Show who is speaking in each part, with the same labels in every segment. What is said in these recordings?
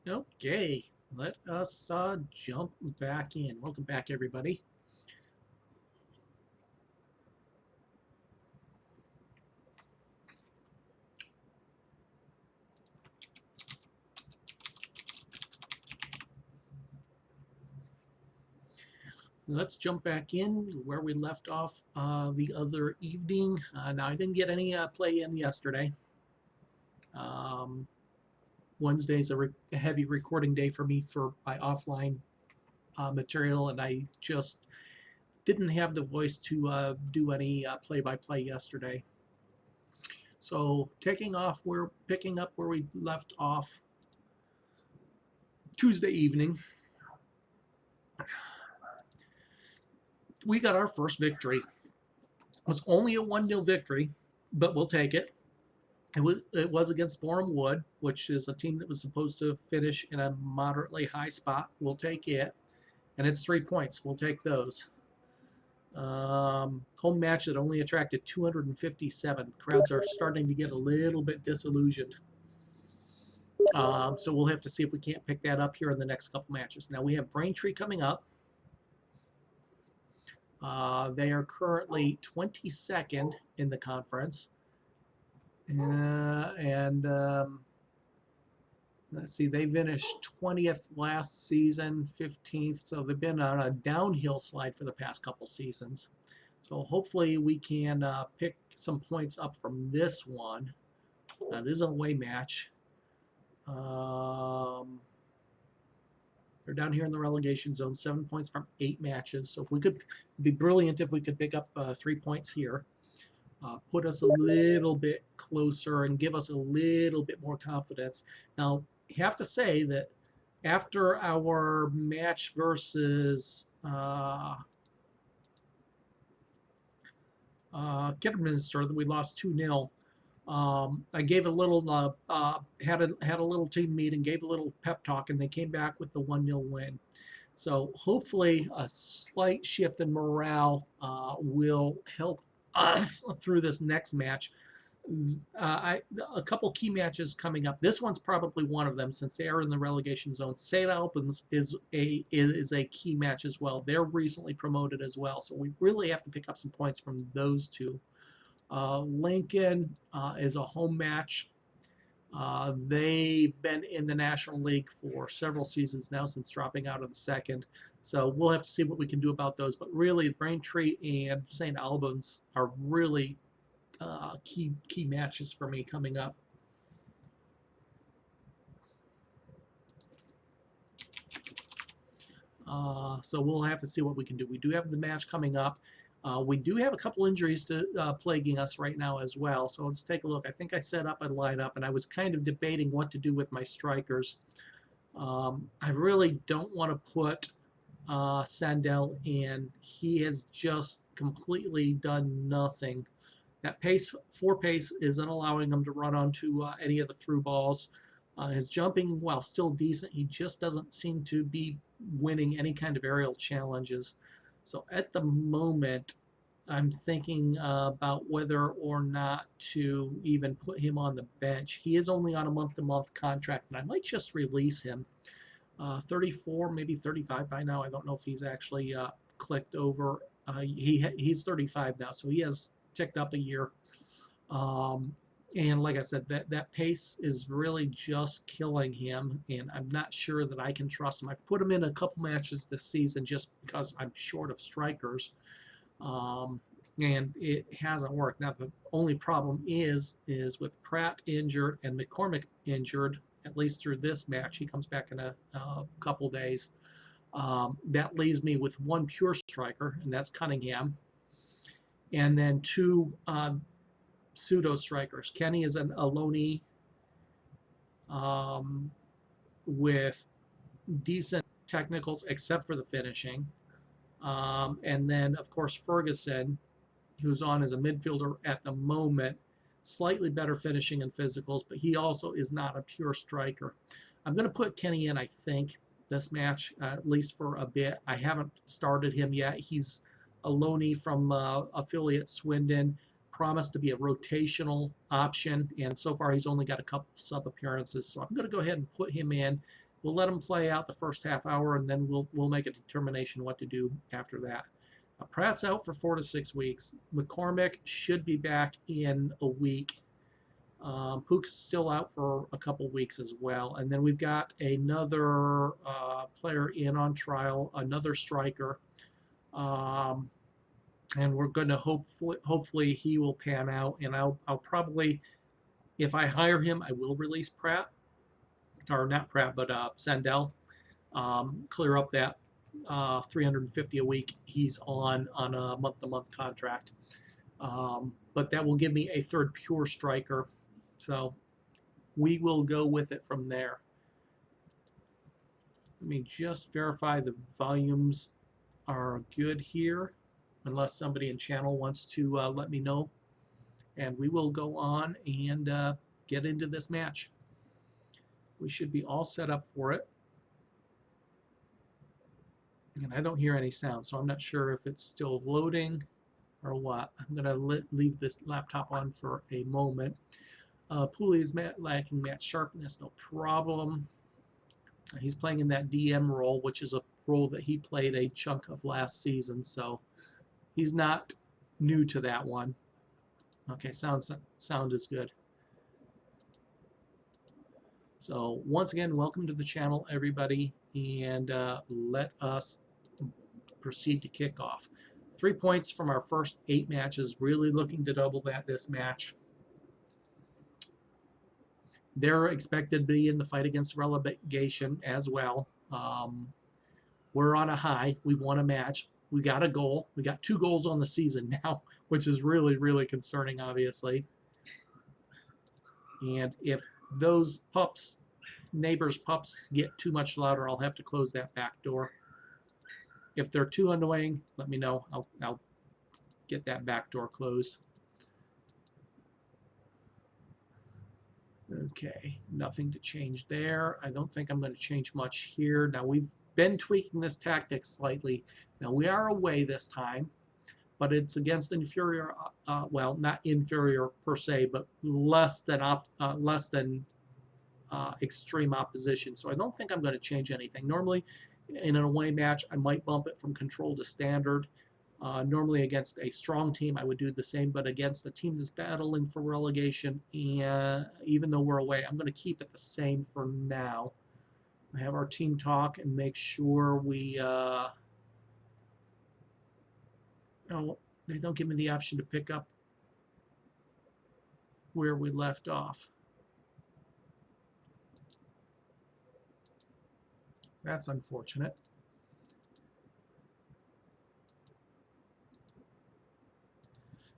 Speaker 1: Okay, let us jump back in. Welcome back, everybody. Let's jump back in where we left off the other evening. Now, I didn't get any play in yesterday. Wednesday's a heavy recording day for me for my offline material, and I just didn't have the voice to do any play-by-play yesterday. So, we're picking up where we left off Tuesday evening. We got our first victory. It was only a 1-0 victory, but we'll take it. It was against Boreham Wood, which is a team that was supposed to finish in a moderately high spot. We'll take it. And it's 3 points. We'll take those. Home match that only attracted 257. Crowds are starting to get a little bit disillusioned. So we'll have to see if we can't pick that up here in the next couple matches. Now we have Braintree coming up. They are currently 22nd in the conference. Let's see, they finished 20th last season, 15th. So they've been on a downhill slide for the past couple seasons. So hopefully we can pick some points up from this one. This is an away match. They're down here in the relegation zone, 7 points from 8 matches. So if we could, it'd be brilliant if we could pick up 3 points here. Put us a little bit closer and give us a little bit more confidence. Now, you have to say that after our match versus Kidderminster that we lost 2-0, I gave a little had a little team meeting, gave a little pep talk, and they came back with the 1-0 win. So hopefully a slight shift in morale will help us through this next match. A couple key matches coming up. This one's probably one of them since they are in the relegation zone. St. Albans is a key match as well. They're recently promoted as well, so we really have to pick up some points from those two. Lincoln is a home match. They've been in the National League for several seasons now since dropping out of the second. So we'll have to see what we can do about those. But really, Braintree and St. Albans are really key matches for me coming up. So we'll have to see what we can do. We do have the match coming up. We do have a couple injuries plaguing us right now as well. So let's take a look. I think I set up a lineup, and I was kind of debating what to do with my strikers. I really don't want to put Sandell in. He has just completely done nothing. That pace, 4 pace, isn't allowing him to run onto any of the through balls. His jumping, while still decent, he just doesn't seem to be winning any kind of aerial challenges. So at the moment, I'm thinking about whether or not to even put him on the bench. He is only on a month-to-month contract, and I might just release him. 34, maybe 35 by now. I don't know if he's actually clicked over. He's 35 now, so he has ticked up a year. And like I said, that pace is really just killing him, and I'm not sure that I can trust him. I've put him in a couple matches this season just because I'm short of strikers, and it hasn't worked. Now, the only problem is with Pratt injured and McCormick injured, at least through this match. He comes back in a couple days. That leaves me with 1 pure striker, and that's Cunningham, and then 2 pseudo strikers. Kenny is a loanee with decent technicals except for the finishing. And then, of course, Ferguson, who's on as a midfielder at the moment, slightly better finishing and physicals, but he also is not a pure striker. I'm going to put Kenny in, I think, this match, at least for a bit. I haven't started him yet. He's a loanee from affiliate Swindon. Promised to be a rotational option, and so far he's only got a couple sub appearances, so I'm going to go ahead and put him in we'll let him play out the first half hour, and then we'll make a determination what to do after that. Pratt's out for 4 to 6 weeks. McCormick should be back in a week. Pook's still out for a couple weeks as well. And then we've got another player in on trial, another striker. And we're going to hopefully he will pan out. And I'll probably, if I hire him, I will release Pratt. Or not Pratt, but Sandell. Clear up that $350 a week he's on a month-to-month contract. But that will give me a third pure striker. So we will go with it from there. Let me just verify the volumes are good here, unless somebody in channel wants to let me know. And we will go on and get into this match. We should be all set up for it. And I don't hear any sound, so I'm not sure if it's still loading or what. I'm going to leave this laptop on for a moment. Pooley is lacking match sharpness, no problem. He's playing in that DM role, which is a role that he played a chunk of last season, so he's not new to that one. Okay, sound is good. So once again, welcome to the channel, everybody, and let us proceed to kick off. 3 points from our first 8 matches, really looking to double that this match. They're expected to be in the fight against relegation as well. We're on a high. We've won a match. We got a goal. We got 2 goals on the season now, which is really, really concerning, obviously. And if those neighbors' pups get too much louder, I'll have to close that back door. If they're too annoying, let me know. I'll get that back door closed. Okay, nothing to change there. I don't think I'm going to change much here. Now, we've been tweaking this tactic slightly. Now, we are away this time, but it's against inferior, well, not inferior per se, but less than extreme opposition. So I don't think I'm going to change anything. Normally, in an away match, I might bump it from control to standard. Normally against a strong team, I would do the same, but against a team that's battling for relegation, and even though we're away, I'm going to keep it the same for now. I have our team talk and make sure we, oh, they don't give me the option to pick up where we left off. That's unfortunate.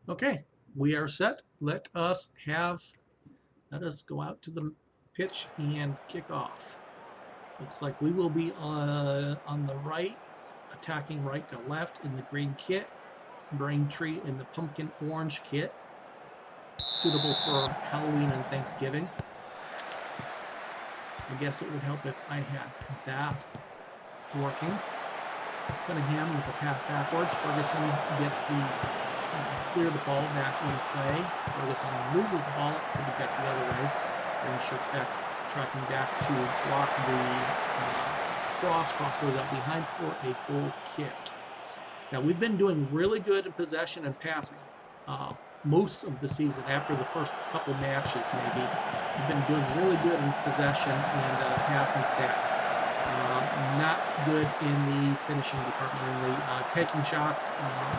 Speaker 1: Okay, we are set. Let us go out to the pitch and kick off. Looks like we will be on the right, attacking right to left in the green kit. Braintree in the pumpkin orange kit, suitable for Halloween and Thanksgiving. I guess it would help if I had that working. Cunningham with a pass backwards. Ferguson gets the clear the ball back in play. Ferguson loses the ball. It's going to be back the other way. And shirts back, tracking back to block the cross. Cross goes out behind for a goal kick. Now, we've been doing really good in possession and passing most of the season. After the first couple matches, maybe, we've been doing really good in possession and passing stats. Not good in the finishing department, in the taking shots,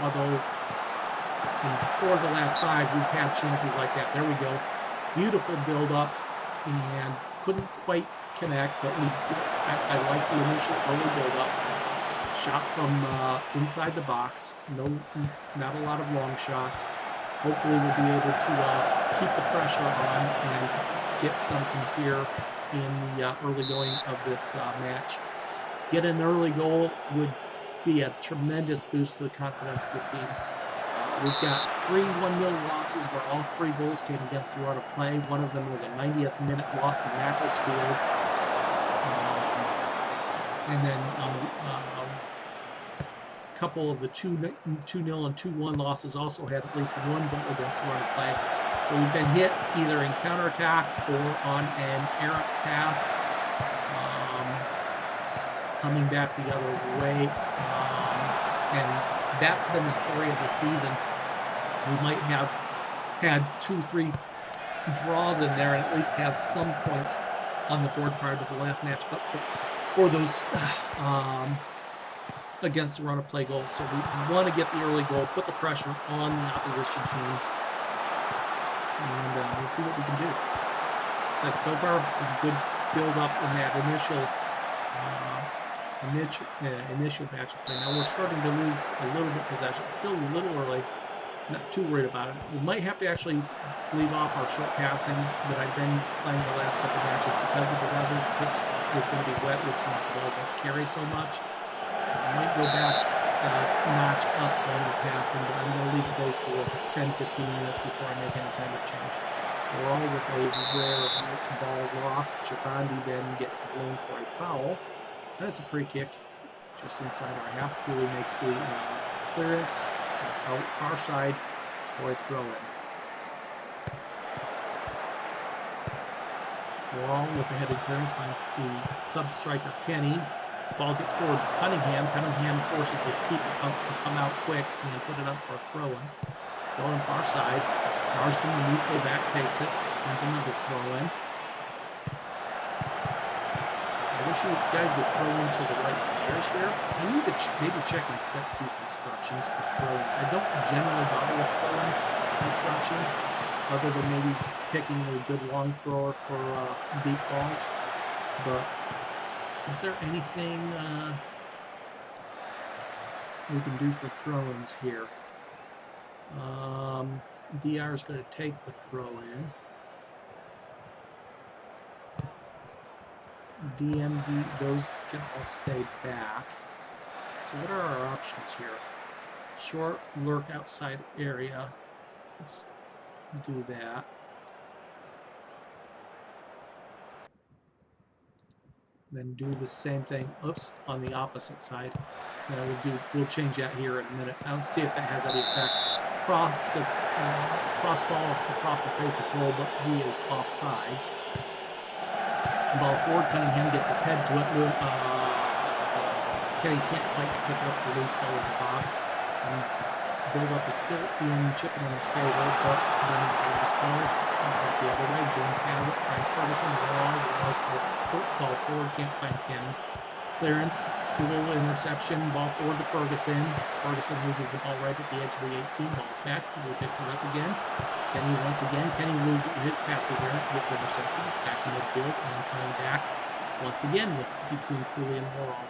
Speaker 1: although in 4 of the last 5, we've had chances like that. There we go. Beautiful build-up, and couldn't quite connect, but I like the initial early build-up. Shot from inside the box. Not a lot of long shots. Hopefully we'll be able to keep the pressure on and get something here in the early going of this match. Get an early goal would be a tremendous boost to the confidence of the team. We've got 3 1-0 losses where all 3 goals came against the run of play. One of them was a 90th minute loss to Macclesfield. And then a couple of the 2-0 and 2-1 losses also had at least 1 goal against the run of play. So we've been hit either in counterattacks or on an errant pass. coming back the other way. And that's been the story of the season. We might have had 2-3 draws in there and at least have some points on the board prior to the last match, but for those against the run of play goals. So we want to get the early goal, put the pressure on the opposition team, and we'll see what we can do. It's like so far some good build up in that initial batch of play. Now we're starting to lose a little bit possession. Still a little early. Not too worried about it. We might have to actually leave off our short passing that I've been playing the last couple of matches because of the weather. The pitch is going to be wet, which means the ball won't carry so much. I might go back notch up on the passing, but I'm going to leave it go for 10-15 minutes before I make any kind of change. We're all with a rare ball loss. Chippenham then gets blown for a foul. That's a free kick just inside our half. Cooley makes the clearance. It's out far side for a throw-in. Wall with the headed clearance finds the sub-striker Kenny. Ball gets forward to Cunningham. Cunningham forces the keeper to come out quick and put it up for a throw-in. Going far side. Marsden, the new fullback, takes it. And another throw-in. I wish you guys would throw into the right players here. I need to maybe check my set piece instructions for throw-ins. I don't generally bother with throw-in instructions, other than maybe picking a good long thrower for deep balls. But is there anything we can do for throw-ins here? DR is going to take the throw-in. DMD, those can all stay back. So what are our options here? Short, lurk outside area. Let's do that. Then do the same thing, oops, on the opposite side. We'll change that here in a minute. I'll see if that has any effect. Cross ball across the face of goal, but he is offsides. Ball forward, Cunningham gets his head to it. Kenny can't quite pick up the loose ball in the box. And build-up is still in Chippenham's favor, but then it's a loose ball. The other way, Jones has it, finds Ferguson, ball forward, can't find Kenny. Clearance, cool interception, ball forward to Ferguson. Ferguson loses the ball right at the edge of the 18, ball's back, he picks it up again. Kenny once again, Kenny loses his passes there, gets intercepted, it's back in midfield, and then coming back once again between Cooley and Laurel.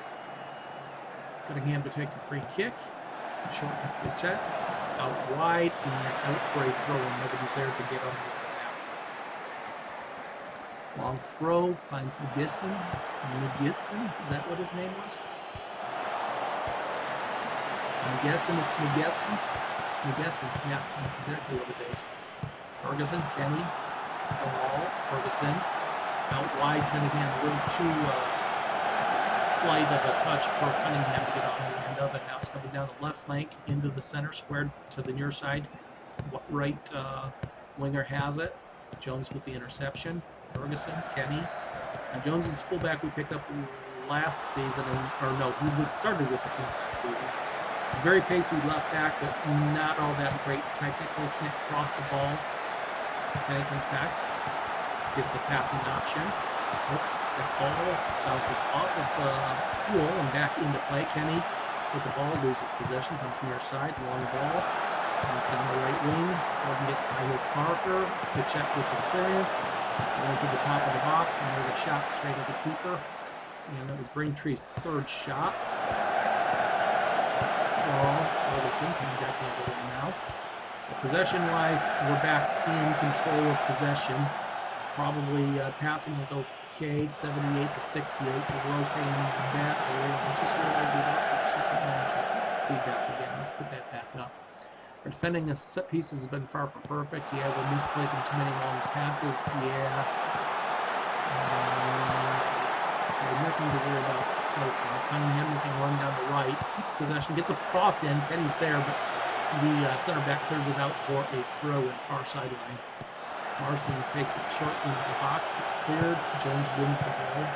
Speaker 1: Cunningham to take the free kick, short to Fletcher, out wide, and out for a throw, and nobody's there to get on the long throw, finds Nagisson, is that what his name was? I'm guessing it's Nagisson, yeah, that's exactly what it is. Ferguson, Kenny, ball, Ferguson, out wide, Cunningham, a little too slight of a touch for Cunningham to get on the end of it. Now it's coming down the left flank into the center square to the near side. Right winger has it. Jones with the interception. Ferguson, Kenny. Now Jones is fullback we picked up last season, he was started with the team last season. Very pacey left back, but not all that great technically. Can't cross the ball. Kenny comes back, gives a passing option. Oops, that ball bounces off of Poole and back into play. Kenny with the ball loses possession, comes near side, long ball. Comes down the right wing. Gordon gets by his marker. Fitchett with the clearance. Going to the top of the box, and there's a shot straight at the keeper. And that was Braintree's third shot. Ferguson coming back the other way now. So possession-wise, we're back in control of possession. Probably passing is okay, 78 to 68, so we're okay in that area. I just realized we lost our assistant manager feedback again. Let's put that back up. Our defending of set pieces has been far from perfect. Yeah, we're misplacing too many long passes. Yeah. Nothing to worry about so far. Cunningham can run down the right, keeps possession, gets a cross in. Kenny's there, but the center back clears it out for a throw in far sideline. Marsden takes it short into the box, gets cleared. Jones wins the ball.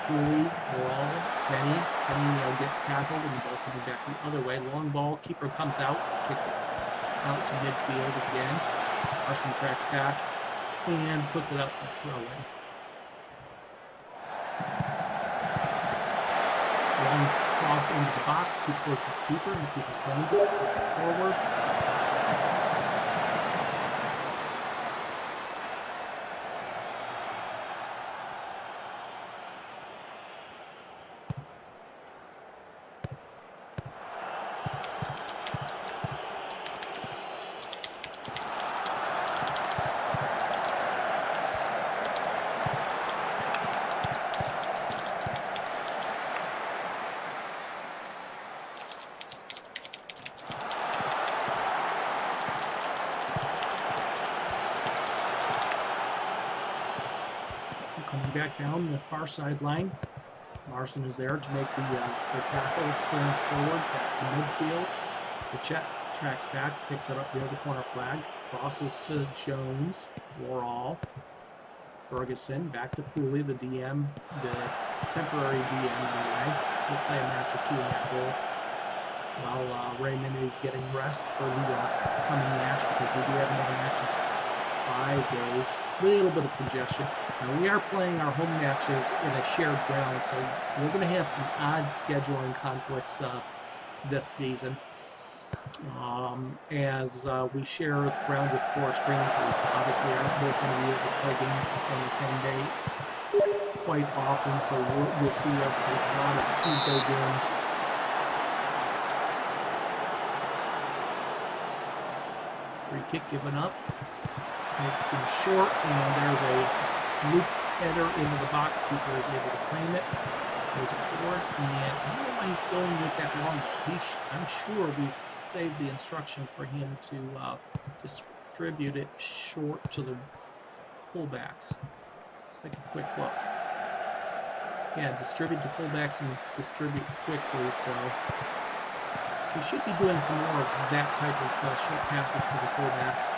Speaker 1: Cooley, ball, Kenny gets tackled and the ball's coming back the other way. Long ball, keeper comes out, kicks it out to midfield again. Marston tracks back and puts it out for a throw-in. Long cross into the box, too close to the keeper, and the keeper claims it, takes it forward. Coming back down the far sideline. Marston is there to make the tackle, clearance forward, back to midfield. The tracks back, picks it up near the corner flag, crosses to Jones, Warall, Ferguson, back to Pooley, the DM, the temporary DM anyway. We'll play a match or two in that role. While Raymond is getting rest for the coming match, because we do have another match in 5 days. Little bit of congestion. Now we are playing our home matches in a shared ground, so we're going to have some odd scheduling conflicts this season. As we share the ground with Forest Green, so we obviously aren't both going to be able to play games on the same day quite often, so you'll see us with a lot of Tuesday games. Free kick given up. Making short, and there's a loop header into the box. Keeper is able to claim it. Throws it forward, and I don't know why he's going with that long ball. I'm sure we've saved the instruction for him to distribute it short to the fullbacks. Let's take a quick look. Yeah, distribute to fullbacks and distribute quickly, so we should be doing some more of that type of short passes to the fullbacks.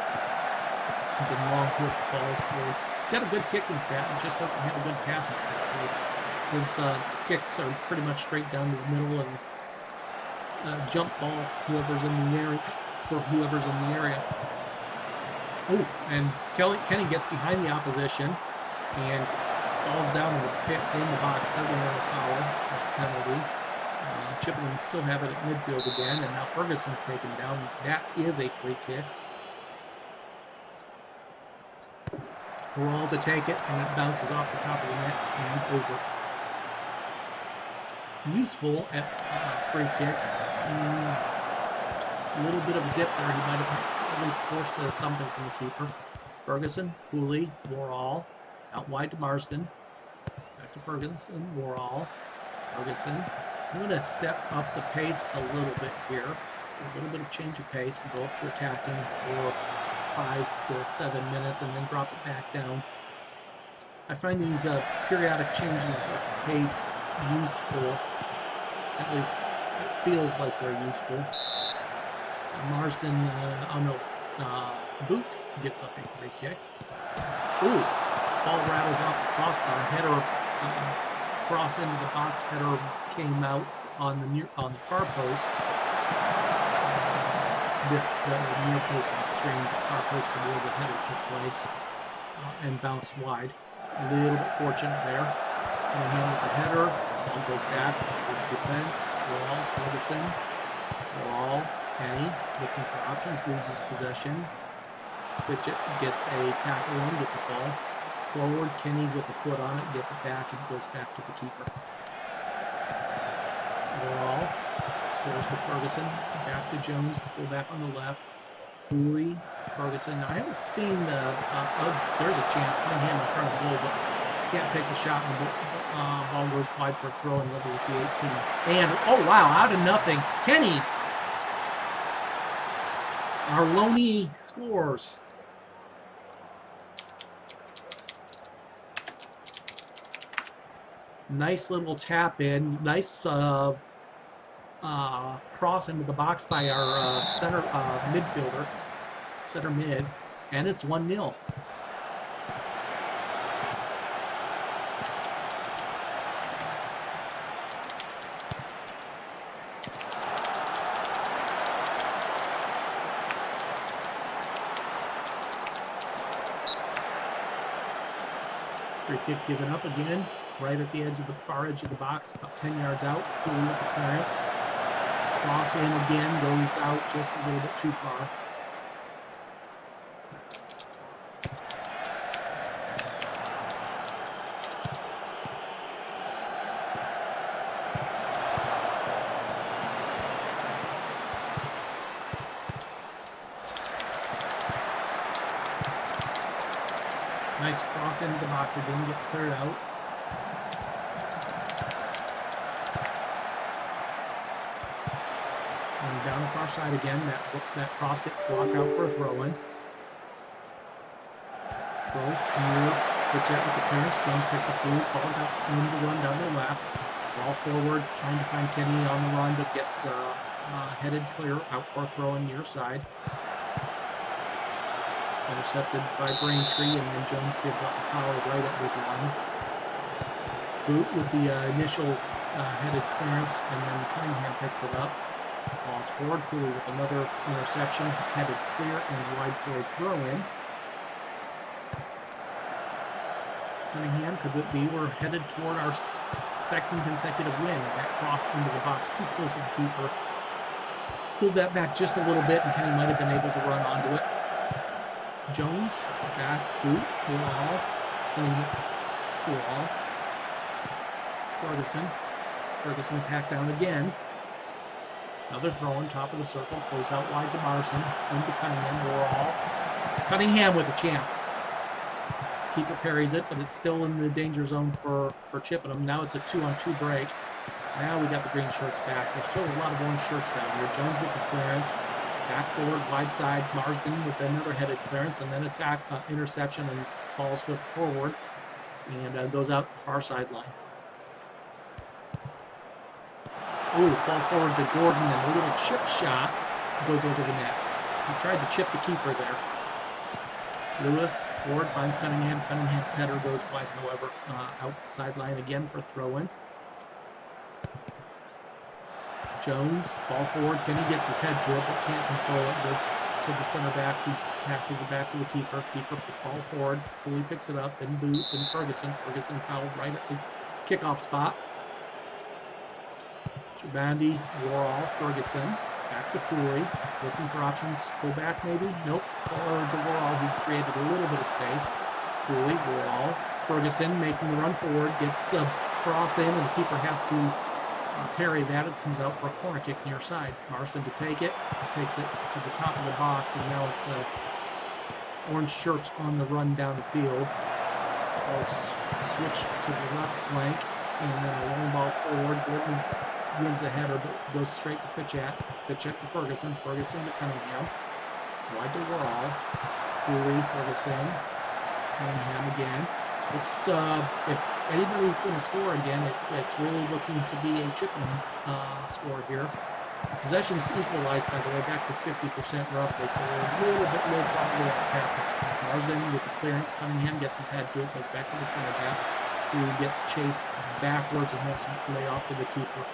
Speaker 1: The long hoof balls forward. He's got a good kicking stat, it just doesn't have a good passing stat. So his kicks are pretty much straight down to the middle and jump ball for whoever's in the area. Oh, and Kenny gets behind the opposition and falls down in the pit in the box. Doesn't have a foul penalty. Chippenham still have it at midfield again, and now Ferguson's taken down. That is a free kick. Roll to take it, and it bounces off the top of the net and over. Useful at free kick. A little bit of a dip there. He might have at least forced something from the keeper. Ferguson, Cooley, Warall, out wide to Marsden. Back to Ferguson, Warall, Ferguson. I'm going to step up the pace a little bit here. Just a little bit of change of pace. We go up to attacking for 5 to 7 minutes and then drop it back down. I find these periodic changes of pace useful. At least it feels like they're useful. Marsden, Boot gives up a free kick. Ooh, ball rattles off the crossbar. Header, cross into the box. Header came out on the far post. The near post extreme far post from where the header took place and bounced wide. A little bit fortunate there. And hand with the header. Ball goes back with defense. Wall, Ferguson. Wall, Kenny looking for options, loses possession. Fitchett gets a tackle in, gets a ball forward. Kenny with a foot on it, gets it back, and goes back to the keeper. Wall scores to Ferguson. Back to Jones, the fullback on the left. Cooley, Ferguson. Now, I haven't seen there's a chance. Cunningham in front of the goal, but can't take the shot. And the ball goes wide for a throw and level with the 18. And, oh, wow, out of nothing. Kenny, our Loney scores. Nice little tap in. Nice cross into the box by our center mid, and it's 1-0. kick given up again, right at the edge of the far edge of the box, about 10 yards out. Cooley with the clearance. Cross in again, goes out just a little bit too far. Nice cross into the box again, gets cleared out. And down the far side again, that cross gets blocked out for a throw-in. Throw, near, pitch out with the clearance. Jones picks up the loose ball, got room to run down the left. Ball forward, trying to find Kenny on the run, but gets headed clear out for a throw-in near side. Intercepted by Braintree, and then Jones gives up a foul right at the line. Boot with the initial headed clearance, and then Cunningham picks it up. Ball's forward. Cooley with another interception, headed clear and wide for a throw-in. Cunningham, could it be? We're headed toward our second consecutive win. That cross into the box, too close to the keeper. Pulled that back just a little bit, and Kenny might have been able to run onto it. Jones, back, boot, Poole, Cunningham, Poole, Ferguson. Ferguson's hacked down again. Another throw on top of the circle, goes out wide to Marsden, into Cunningham, Cunningham with a chance. Keeper parries it, but it's still in the danger zone for Chippenham. Now it's a 2-on-2 break. Now we got the green shirts back. There's still a lot of orange shirts down here. Jones with the clearance. Back forward, wide side, Marsden with another headed clearance, and then attack, interception, and balls go forward, and goes out the far sideline. Ooh, ball forward to Gordon, and a little chip shot goes over the net. He tried to chip the keeper there. Lewis, forward, finds Cunningham. Cunningham's header goes wide, however, out the sideline again for throw-in. Jones, ball forward. Kenny gets his head to it, but can't control it. Goes to the center back, who passes it back to the keeper. Keeper ball forward. Cooley picks it up, then Boot, then Ferguson. Ferguson fouled right at the kickoff spot. Jabandi, Warall, Ferguson. Back to Cooley. Looking for options. Fullback maybe? Nope. Forward to Warall, who created a little bit of space. Cooley, Warall. Ferguson making the run forward. Gets a cross in, and the keeper has to parry that. It comes out for a corner kick near side. Marsden to take it. Takes it to the top of the box, and now it's orange shirts on the run down the field. Ball switch to the left flank, and then a long ball forward. Gordon wins the header, but goes straight to Fitchat. Fitchat to Ferguson. Ferguson to Cunningham. Wide to Warall. Cooley, Ferguson. Cunningham again. It's if anybody's going to score again, it's really looking to be a Chippenham score here. Possession's equalized, by the way, back to 50% roughly, so we're a little bit low probably at the passing. Marsden with the clearance. Cunningham gets his head to it, goes back to the center back, who gets chased backwards and has to lay off to the keeper.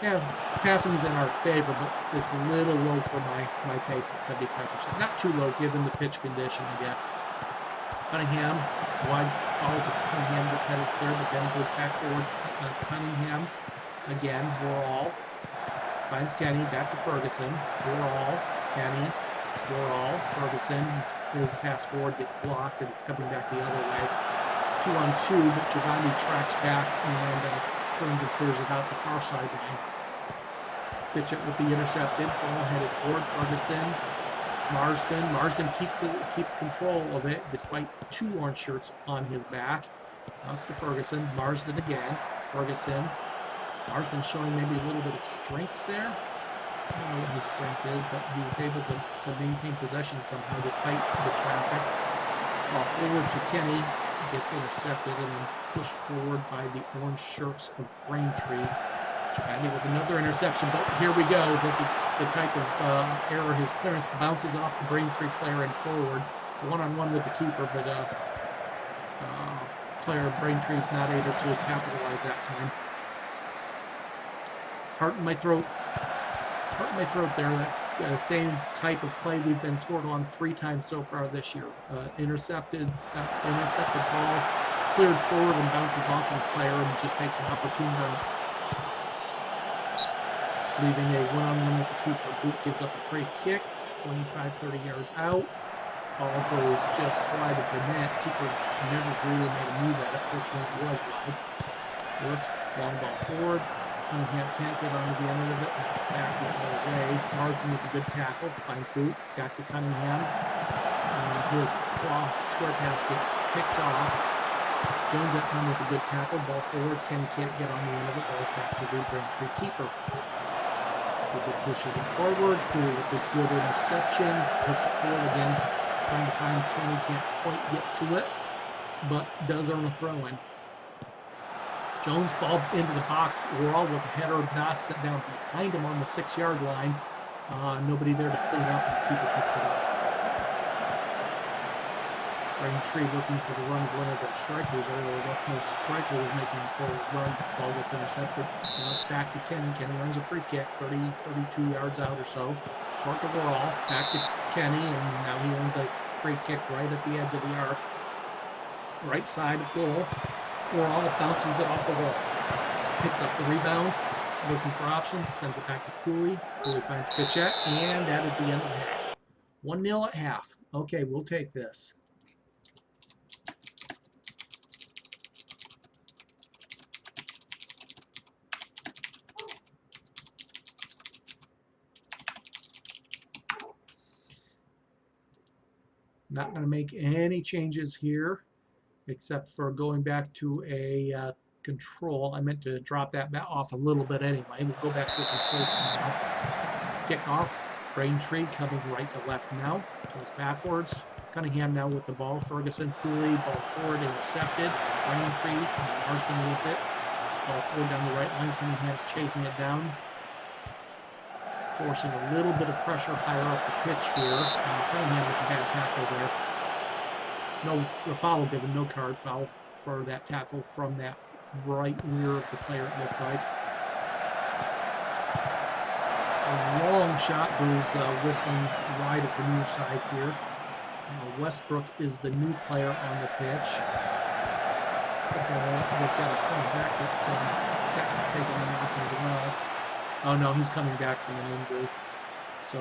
Speaker 1: Yeah, passing's in our favor, but it's a little low for my pace at 75%. Not too low given the pitch condition, I guess. Cunningham, it's wide ball to Cunningham, gets headed clear, but then goes back forward. Cunningham, again, Warall, finds Kenny, back to Ferguson. Warall, Kenny, Warall, Ferguson, his pass forward gets blocked, and it's coming back the other way. 2-on-2, but Giovanni tracks back and turns and clears it out the far sideline. Fitchet with the intercepted, ball headed forward, Ferguson. Marsden keeps control of it despite two orange shirts on his back. Bounce to Ferguson. Marsden again. Ferguson. Marsden showing maybe a little bit of strength there. I don't know what his strength is, but he was able to maintain possession somehow despite the traffic. Ball forward to Kenny. Gets intercepted and then pushed forward by the orange shirts of Braintree. Chippenham with another interception, but here we go. This is the type of error. His clearance bounces off the Braintree player and forward. It's a one-on-one with the keeper, but player Braintree is not able to capitalize that time. Heart in my throat. Heart in my throat there. That's the same type of play we've been scored on 3 times so far this year. Intercepted ball cleared forward and bounces off of the player and just takes an opportune bounce, leaving a one-on-one with the keeper. Boot gives up a free kick, 25-30 yards out. Ball goes just wide of the net. Keeper never really made a move at it. Fortunately, it was wide. Lewis, long ball forward. Cunningham can't get onto the end of it. It's back the other way. Marsden with a good tackle. Finds Boot. Back to Cunningham. His cross square pass gets picked off. Jones that time with a good tackle. Ball forward. Kenny can't get on the end of it. Ball's back to the Braintree keeper. Cooper pushes it forward. Cool with a good interception. Puts it forward again. Trying to find Kenny. Can't quite get to it, but does earn a throw-in. Jones ball into the box. Worrell with a header knocks it down behind him on the 6-yard line. Nobody there to clean up, and the keeper picks it up. Braintree looking for the run of one of their strikers. Earlier, leftmost striker was making a forward run. Ball gets intercepted. Now it's back to Kenny. Kenny runs a free kick, 32 yards out or so. Short to Worrell. Back to Kenny, and now he runs a free kick right at the edge of the arc. Right side of goal. Worrell bounces it off the wall. Picks up the rebound. Looking for options. Sends it back to Cooley. Cooley finds Fitchett, and that is the end of the half. 1-0 at half. Okay, we'll take this. Not going to make any changes here, except for going back to a control. I meant to drop that off a little bit anyway. We'll go back to a control for now. Kick off. Braintree coming right to left now. Goes backwards. Cunningham now with the ball. Ferguson, Cooley, ball forward, intercepted. Braintree, Marsden with it. Ball forward down the right line. Cunningham's chasing it down. Forcing a little bit of pressure higher up the pitch here. Cunningham with a bad tackle there. No foul given, no card foul for that tackle from that right rear of the player, it looked like. A long shot goes whistling wide of the near side here. Westbrook is the new player on the pitch. They've got a center back that's taking a knock as well. Oh no, he's coming back from an injury. So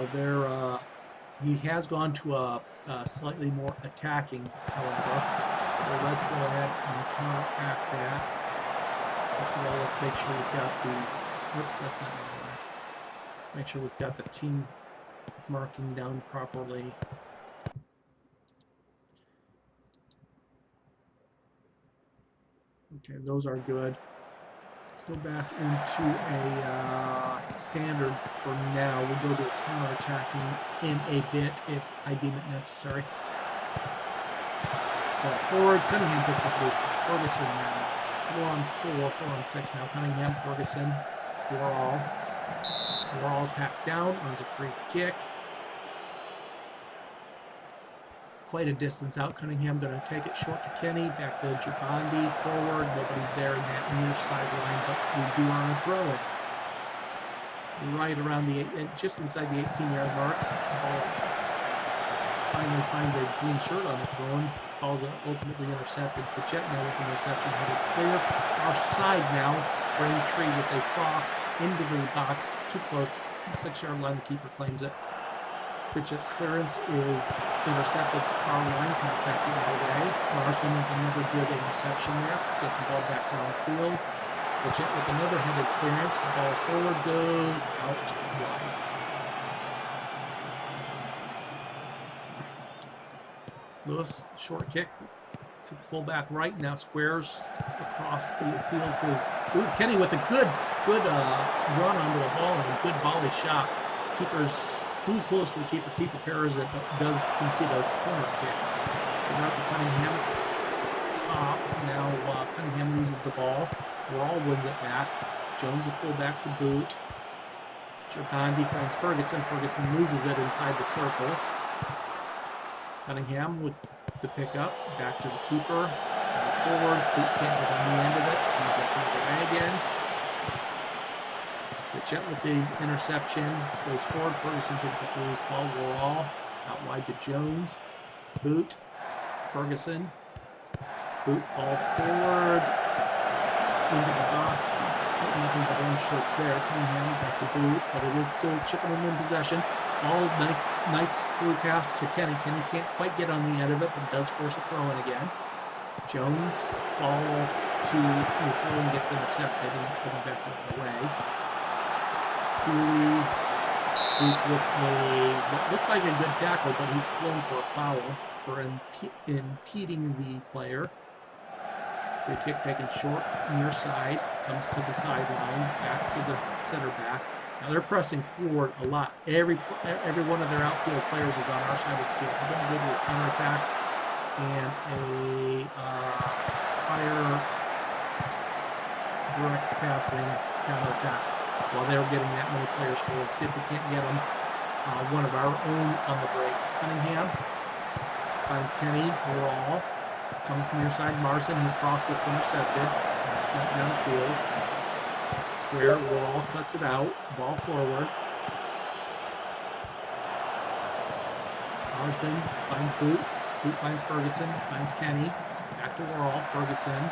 Speaker 1: he has gone to a slightly more attacking, however. So let's go ahead and counteract that. First of all, let's make sure we've got the, oops, that's not the one. Let's make sure we've got the team marking down properly. Okay, those are good. Let's go back into a standard for now. We'll go to a counterattacking in a bit if I deem it necessary. Ball forward. Cunningham picks up loose. Ferguson now. It's 4-on-4, 4-on-6 now. Cunningham, Ferguson, Worrell. Worrell's hacked down, earns a free kick. Quite a distance out. Cunningham going to take it short to Kenny. Back to Jabandi. Forward. Nobody's there in that near sideline, but we do on a throw-in. Right around the, just inside the 18-yard mark. Ball finally finds a green shirt on the throw-in. Ball's ultimately intercepted. Fitchett now with an interception headed clear. Our side now. Braintree with a cross into the box. Too close. 6-yard line. The keeper claims it. Fitchett's clearance is intercepted at the far line, comes back the other way. Marsden with another good interception there, gets the ball back downfield. Fitchett with another headed clearance, the ball forward goes out wide. Lewis, short kick to the fullback right, now squares across the field to Kenny with a good run onto a ball and a good volley shot. Keeper's too close to the keeper. Keeper pairs it, but does concede a corner kick. Out to Cunningham. Top. Now Cunningham loses the ball. Worrell wins it back. Jones the fullback to Boot. Jabandi finds Ferguson. Ferguson loses it inside the circle. Cunningham with the pickup. Back to the keeper. Forward. Boot can't get on the end of it. It's going to get the other way again. Fitchett with the interception, goes forward. Ferguson picks up the loose ball. Worrell out wide to Jones. Boot. Ferguson. boot, balls forward, into the box. Nothing but orange shirts there. Cunningham back to boot, but it is still Chippenham in possession. All nice through pass to Kenny. Kenny can't quite get on the end of it, but does force a throw in again. Jones, ball to his throw and gets intercepted, and it's coming back the other way. Cooley boots with what looked like a good tackle, but he's blown for a foul for impeding the player. Free kick taken short, near side, comes to the sideline, back to the center back. Now they're pressing forward a lot. Every one of their outfield players is on our side of the field. They're going to go to a counterattack and a higher direct passing counterattack. While they're getting that many players forward, see if we can't get them. One of our own on the break. Cunningham finds Kenny, draw. Comes near side, Marsden, his cross gets intercepted. And sent downfield. Square, Wall cuts it out. Ball forward. Marsden finds Boot. Boot finds Ferguson. Finds Kenny. Back to Wall. Ferguson.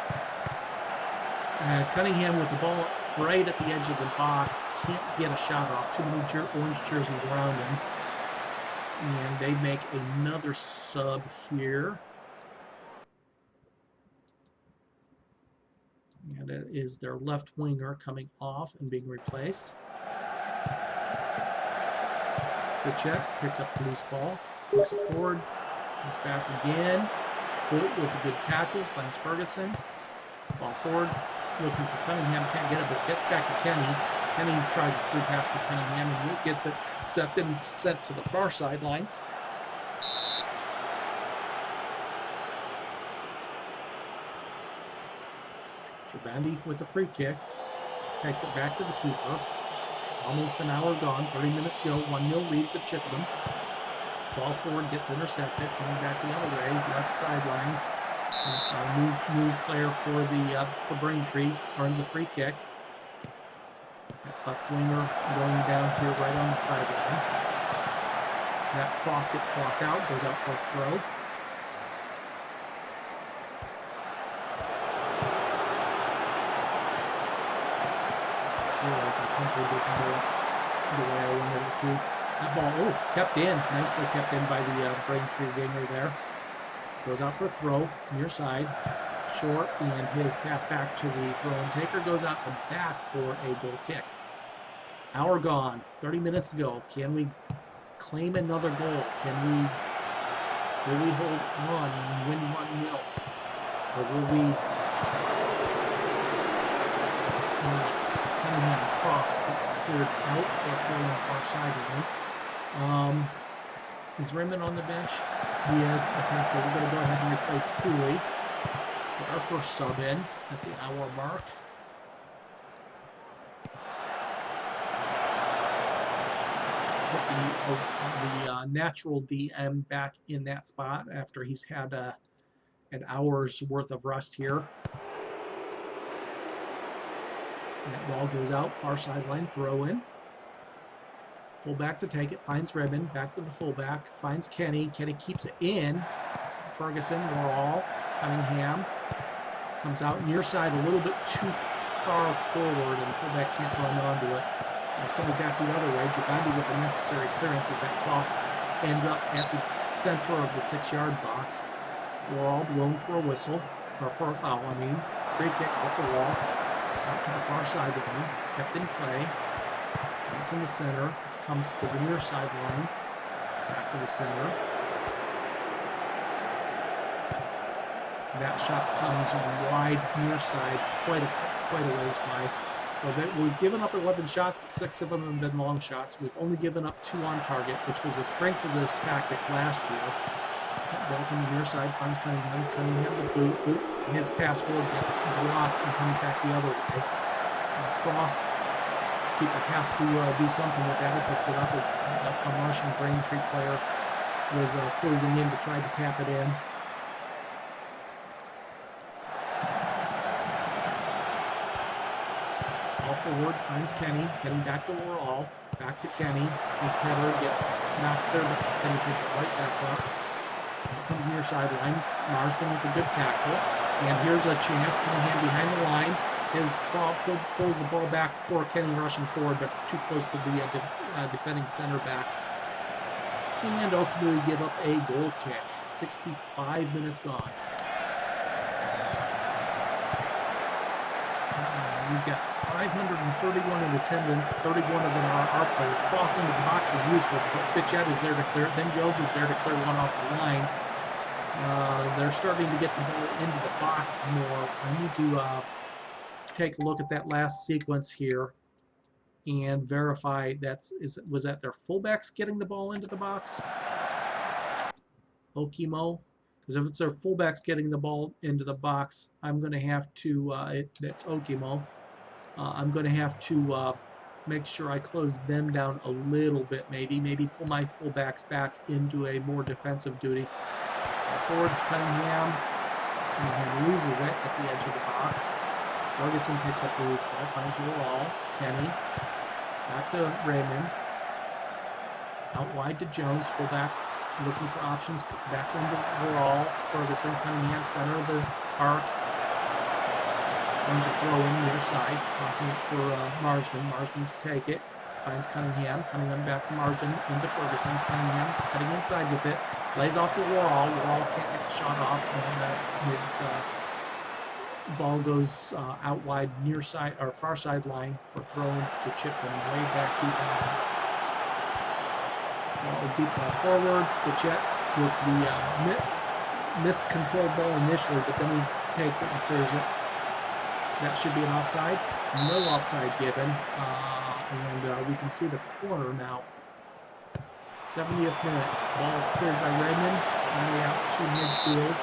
Speaker 1: Cunningham with the ball right at the edge of the box. Can't get a shot off. Too many orange jerseys around him. And they make another sub here. And it is their left winger coming off and being replaced. Fitchett picks up the loose ball, moves it forward, moves back again. Boot with a good tackle, finds Ferguson. Ball forward, looking for Cunningham, can't get it, but gets back to Kenny. Kenny tries a free pass to Cunningham, and Luke gets it sent to the far sideline. Bandy with a free kick, takes it back to the keeper. Almost an hour gone, 30 minutes to go, 1-0 lead to Chippenham. Ball forward gets intercepted, coming back the other way, left sideline. New player for Braintree earns a free kick. Left winger going down here right on the sideline. That cross gets blocked out, goes out for a throw. The way I wanted it to. That ball, kept in. Nicely kept in by the Braintree winger there. Goes out for a throw, near side, short, and his pass back to the throw-in taker goes out the back for a goal kick. Hour gone, 30 minutes to go. Can we claim another goal? Will we hold on and win 1-0? Or will we not? Cunningham's cross gets cleared out for a throw on the far sideline. Is Raymond on the bench? He is. Okay, so we're going to go ahead and replace Cooley. Get our first sub in at the hour mark. Put the natural DM back in that spot after he's had an hour's worth of rest here. That ball goes out, far sideline, throw in. Fullback to take it, finds Redmond, back to the fullback, finds Kenny. Kenny keeps it in. Ferguson, Wall, Cunningham. Comes out near side a little bit too far forward, and the fullback can't run onto it. It's coming back the other way. Jabandi with the necessary clearance as that cross ends up at the center of the 6-yard box. Wall blown for a whistle, or for a foul, I mean. Free kick off the wall. Out to the far sideline, kept in play. It's in the center, comes to the near sideline, back to the center. That shot comes wide near side, quite a ways wide. So we've given up 11 shots, but 6 of them have been long shots. We've only given up 2 on target, which was the strength of this tactic last year. That ball comes near side, finds Cunningham. Cunningham the boot. His pass forward gets blocked and comes back the other way. Cross. Keeper has to do something with that. He picks it up as a Martian Braintree player was closing in to try to tap it in. Ball forward, finds Kenny. Kenny back to Warall. Back to Kenny. His header gets knocked there, but Kenny picks it right back up. Comes near sideline. Marsden with a good tackle. And here's a chance. Cunningham behind the line. His pulls the ball back for Kenny rushing forward, but too close to the defending center back. And ultimately give up a goal kick. 65 minutes gone. We've got 531 in attendance. 31 of them are our players. Crossing the box is useful, but Fitchett is there to clear it. Ben Jones is there to clear one off the line. They're starting to get the ball into the box more. I need to take a look at that last sequence here and verify was that their fullbacks getting the ball into the box? Okimo? Because if it's their fullbacks getting the ball into the box, I'm going to have to, that's Okimo. I'm going to have to make sure I close them down a little bit, maybe pull my fullbacks back into a more defensive duty. Forward, Cunningham. Cunningham loses it at the edge of the box. Ferguson picks up the loose ball, finds Wall. Kenny. Back to Raymond. Out wide to Jones, fullback. Looking for options, backs into Wall. Ferguson, Cunningham, center of the arc. Runs a throw in near side, crossing it for Marsden. Marsden to take it. Finds Cunningham. Cunningham back to Marsden, into Ferguson. Cunningham cutting inside with it. Lays off the Wall. Wall can't get the shot off, and his ball goes out wide near side or far sideline for throwing to Chippenham way back deep in the half. Deep ball forward. Fitchett with the miscontrolled ball initially, but then he takes it and clears it. That should be an offside. No offside given. And we can see the corner now. 70th minute. Ball cleared by Raymond. On the way out to midfield.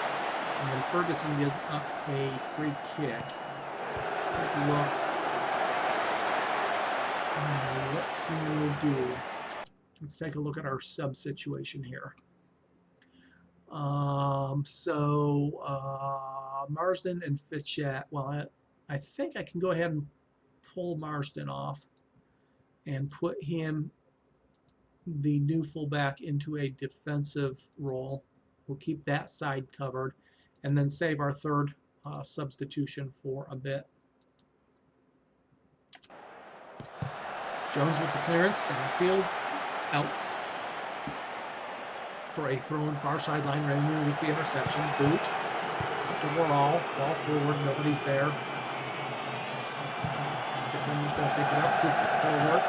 Speaker 1: And Ferguson gives up a free kick. Let's take a look. What can we do? Let's take a look at our sub situation here. Marsden and Fitchett. Well, I think I can go ahead and pull Marsden off and put him, the new fullback, into a defensive role. We'll keep that side covered and then save our third substitution for a bit. Jones with the clearance, downfield, out for a throw-in far sideline. Raymond with the interception. Boot. Up to Wall. Ball forward. Nobody's there. Defenders don't pick it up. Hoof it forward.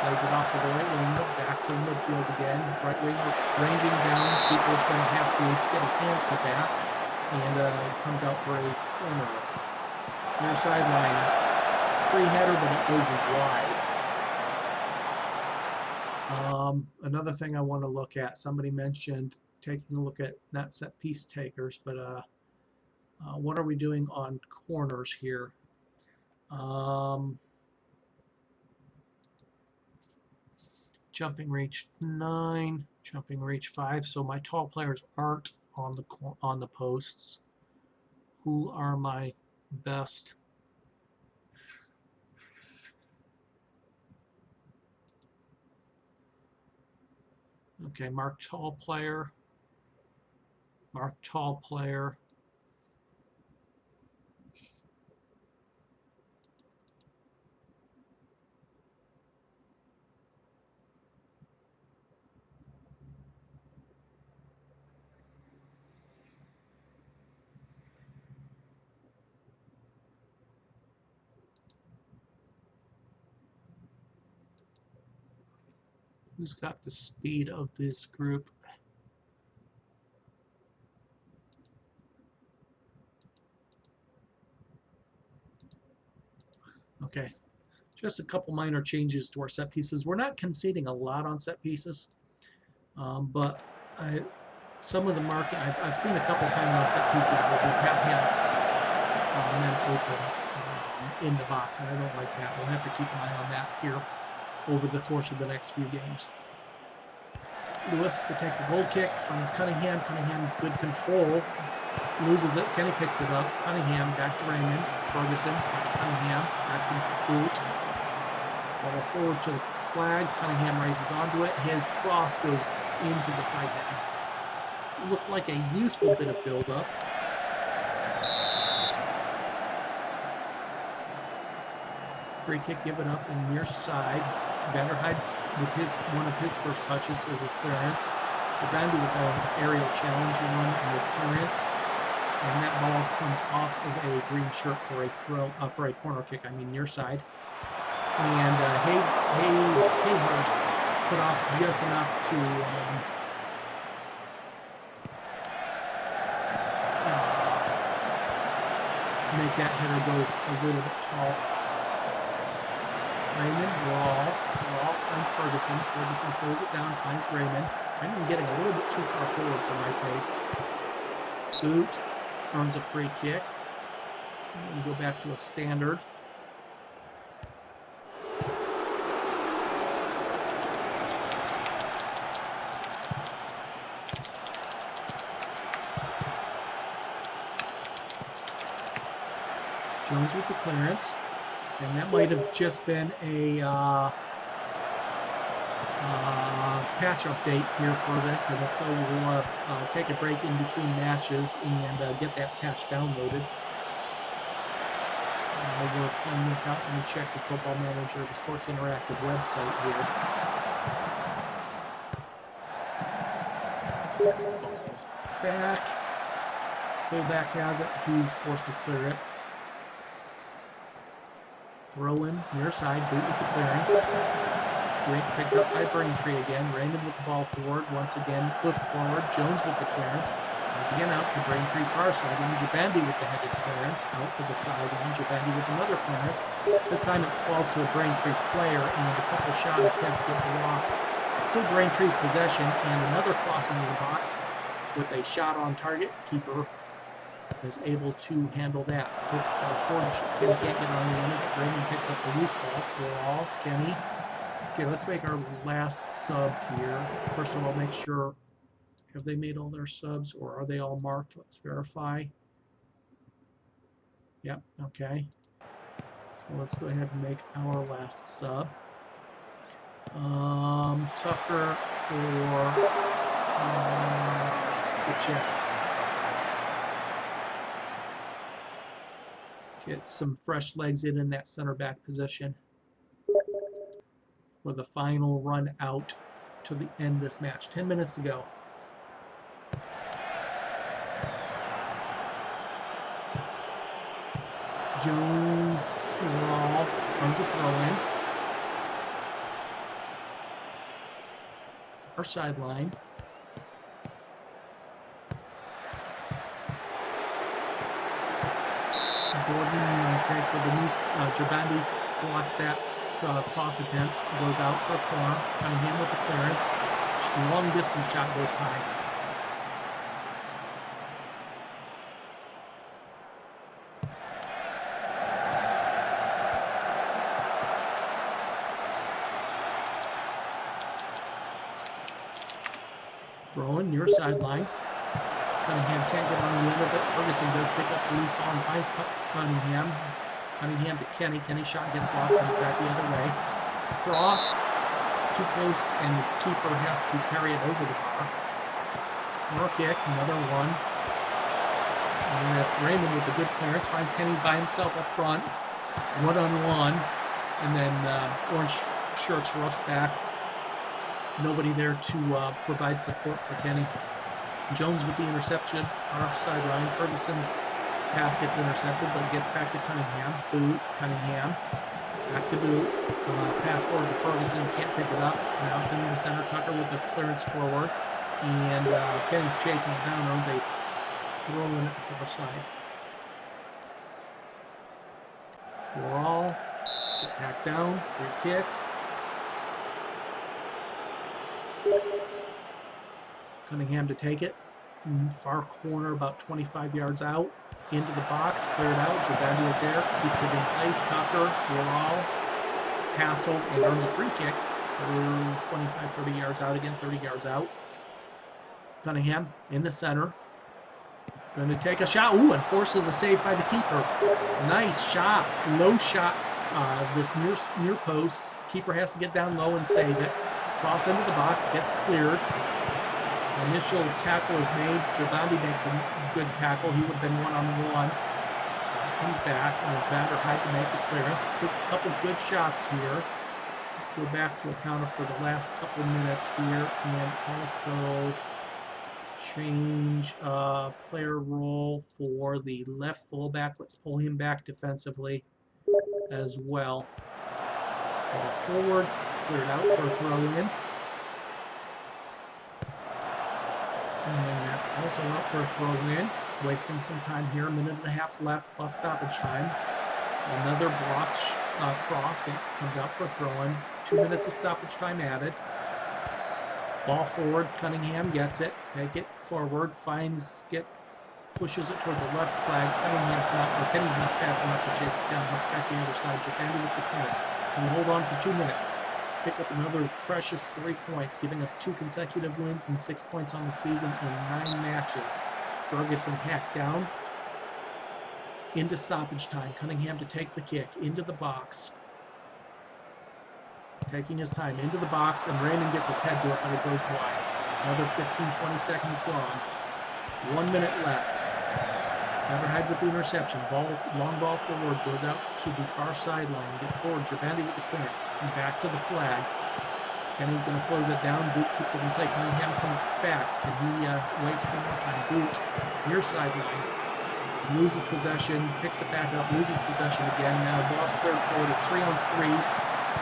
Speaker 1: Plays it off to the right wing. Back to midfield again. Right wing ranging down. Keeper's going to have to get his hands to that. And comes out for a corner. Near sideline. Free header, but it goes wide. Another thing I want to look at, somebody mentioned taking a look at not set piece takers, but what are we doing on corners here? Jumping reach 9, jumping reach 5, so my tall players aren't on the posts. Who are my best? Okay, mark tall player. Mark tall player. Who's got the speed of this group? Okay, just a couple minor changes to our set pieces. We're not conceding a lot on set pieces, but some of the marking, I've seen a couple times on set pieces where we have had men open in the box, and I don't like that. We'll have to keep an eye on that here over the course of the next few games. Lewis to take the goal kick, finds Cunningham. Cunningham, good control, loses it. Kenny picks it up. Cunningham back to Raymond. Ferguson, Cunningham, back to Boot. Ball forward to the flag. Cunningham raises onto it. His cross goes into the side net. Looked like a useful bit of build-up. Free kick given up in near side. Vanderhyde with one of his first touches as a clearance. Jabandi with an aerial challenge run and a clearance. And that ball comes off of a green shirt for a for a corner kick, I mean near side. And Hayhurst put off just enough to make that header go a little bit tall. Raymond, Wall finds Ferguson. Ferguson throws it down, finds Raymond. Raymond getting a little bit too far forward for my taste. Boot earns a free kick. And we go back to a standard. Jones with the clearance. And that might have just been a patch update here for this, and if so, we'll take a break in between matches and get that patch downloaded. We're playing this out. Let me check the Football Manager, the Sports Interactive website here. Ball's back. Fullback has it. He's forced to clear it. Throw in, near side, Boot with the clearance. Picked up by Braintree again. Raymond with the ball forward. Once again, Cliff forward. Jones with the clearance. Once again out to Braintree far side. And Jabandi with the headed clearance. Out to the sideline. Jabandi with another clearance. This time it falls to a Braintree player, and a couple shot attempts get blocked. Still Braintree's possession, and another crossing in the box with a shot on target. Keeper is able to handle that. Kenny can't get on the end of it. Raymond picks up the loose ball. We're Kenny. Okay, let's make our last sub here. First of all, make sure, have they made all their subs, or are they all marked? Let's verify. Yep, okay. So let's go ahead and make our last sub. Tucker for Chip. Get some fresh legs in that center back position for the final run out to the end of this match. 10 minutes to go. Jones, Wall, runs a throw in. Far sideline. Gordon, okay, so the new Jabandi blocks that cross attempt, goes out for a corner. Cunningham with the clearance. Long distance shot goes high. Throwing near sideline. Cunningham can't get on the end of it. Ferguson does pick up the loose ball and finds Cunningham. Cunningham to Kenny. Kenny's shot gets blocked, comes back the other way. Cross, too close, and the keeper has to parry it over the bar. More kick, another one. And that's Raymond with a good clearance. Finds Kenny by himself up front. One-on-one. And then orange shirts rush back. Nobody there to provide support for Kenny. Jones with the interception, far sideline. Ferguson's pass gets intercepted, but gets back to Cunningham. Boot, Cunningham, back to Boot. Pass forward to Ferguson, can't pick it up. Now it's into the center. Tucker with the clearance forward. And Kenny chasing it down, owns a throw in at the far side. Wall gets hacked down, free kick. Cunningham to take it. Far corner, about 25 yards out. Into the box, cleared out. Jabandi is there, keeps it in play. Tucker, Wall, Hassel, and earns a free kick for 25, 30 yards out again, 30 yards out. Cunningham in the center. Going to take a shot. Ooh, and forces a save by the keeper. Nice shot. Low shot. This near post. Keeper has to get down low and save it. Cross into the box, gets cleared. Initial tackle is made. Jabandi makes a good tackle. He would have been one-on-one. comes back, and it's Vanderhyde to make the clearance. A couple good shots here. Let's go back to a counter for the last couple minutes here, and also change player role for the left fullback. Let's pull him back defensively as well. Ball forward, cleared out for a throw-in. And that's also out for a throw-in. Wasting some time here, a minute and a half left plus stoppage time. Another blocked cross comes out for a throw-in. 2 minutes of stoppage time added. Ball forward, Cunningham gets it. Take it forward, pushes it toward the left flag. Kenny's not fast enough to chase it down. Comes back to the other side. Japan with the clearance. And we hold on for 2 minutes. Pick up another precious 3 points, giving us 2 consecutive wins and 6 points on the season in 9 matches. Ferguson hacked down into stoppage time. Cunningham to take the kick into the box. Taking his time into the box, and Raymond gets his head to it, but it goes wide. Another 15-20 seconds gone. 1 minute left. Vanderhyde with the interception. Long ball forward, goes out to the far sideline. Gets forward. Gerbandi with the clearance. And back to the flag. Kenny's going to close it down. Boot keeps it in play. Cunningham comes back. Can he waste some more time? Boot, near sideline. Loses possession. Picks it back up. Loses possession again. Now ball's cleared forward. It's 3-on-3.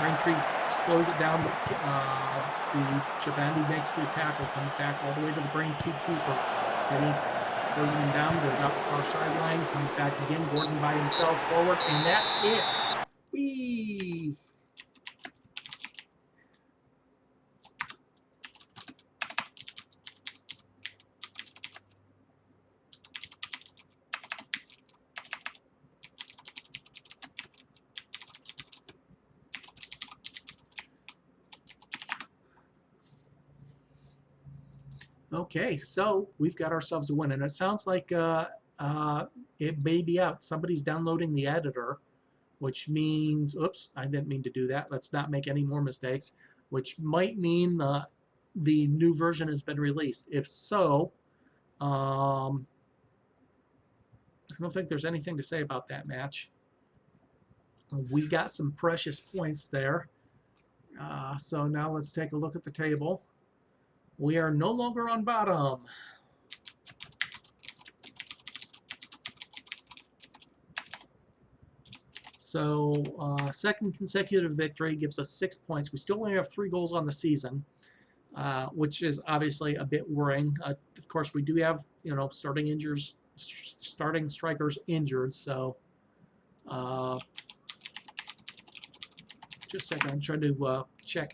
Speaker 1: Braintree slows it down. The Gerbandi makes the tackle. Comes back all the way to the Braintree keeper. Kenny closing him down, goes out the far sideline, comes back again, Gordon by himself, forward, and that's it. Whee! Okay, so we've got ourselves a win, and it sounds like it may be out. Somebody's downloading the editor, which means, oops, I didn't mean to do that. Let's not make any more mistakes, which might mean the new version has been released. If so, I don't think there's anything to say about that match. We got some precious points there. So now let's take a look at the table. We are no longer on bottom. So second consecutive victory gives us 6 points. We still only have 3 goals on the season, which is obviously a bit worrying. Of course, we do have starting strikers injured. So just a second, I'm trying to check out.